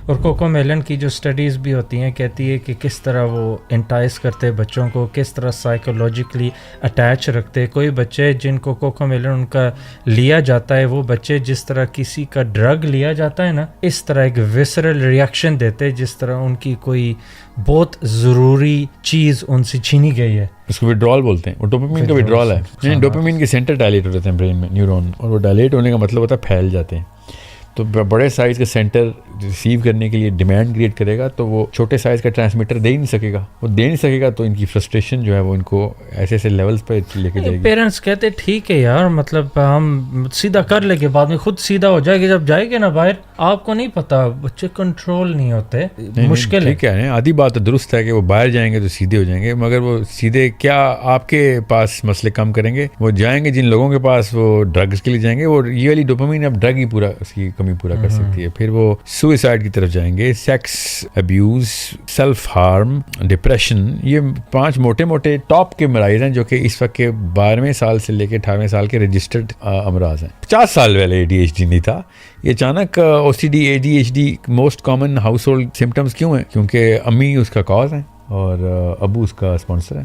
اور cocoa melon کی جو اسٹڈیز بھی ہوتی ہیں کہتی ہے کہ کس طرح وہ انٹائز کرتے بچوں کو, کس طرح سائیکولوجیکلی اٹیچ رکھتے. کوئی بچے جن کو کوکو میلن ان کا لیا جاتا ہے, وہ بچے جس طرح کسی کا ڈرگ لیا جاتا ہے نا, اس طرح ایک ویسرل ریئیکشن دیتے جس طرح ان کی کوئی بہت ضروری چیز ان سے چھینی گئی ہے. اس کو وڈرال بولتے ہیں, وہ ڈوپامین کا وڈرال ہے. یعنی ڈوپامین کے سینٹر ڈائلیٹ ہو جاتے ہیں برین میں, نیورون, اور وہ ڈائلیٹ ہونے کا مطلب ہوتا ہے پھیل جاتے ہیں. تو بڑے سائز کا سینٹر ریسیو کرنے کے لیے ڈیمانڈ کریٹ کرے گا, تو وہ چھوٹے سائز کا ٹرانسمیٹر دے ہی نہیں سکے گا. وہ دے نہیں سکے گا تو ان کی فرسٹریشن جو ہے وہ ان کو ایسے ایسے لیولز پہ لے کے جائے گی. پیرنٹس کہتے ٹھیک ہے یار, مطلب ہم سیدھا کر لیں گے, بعد میں خود سیدھا ہو جائے گا. جب جائے گے نا باہر, آپ کو نہیں پتا, بچے کنٹرول نہیں ہوتے, مشکل ہے. ٹھیک ہے, آدھی بات تو درست ہے کہ وہ باہر جائیں گے تو سیدھے ہو جائیں گے, مگر وہ سیدھے کیا آپ کے پاس مسئلے کم کریں گے؟ وہ جائیں گے جن لوگوں کے پاس وہ ڈرگز کے لیے جائیں گے, وہ یہ والی ڈوپامین اب ڈرگ ہی پورا اس کی کمی پورا کر سکتی ہے. پھر وہ سوئسائڈ کی طرف جائیں گے, sex abuse, self harm, depression. یہ 5 موٹے موٹے ٹاپ کے مراحل ہیں جو کہ اس وقت کے 12ویں سال سے لے کے 18ویں سال کے رجسٹرڈ امراض ہیں. 50 سال پہلے ADHD نہیں تھا. یہ اچانک OCD ADHD most common house hold symptoms کیوں ہیں؟ کیونکہ امی اس کا کاز ہیں اور ابو اس کا اسپانسر ہیں.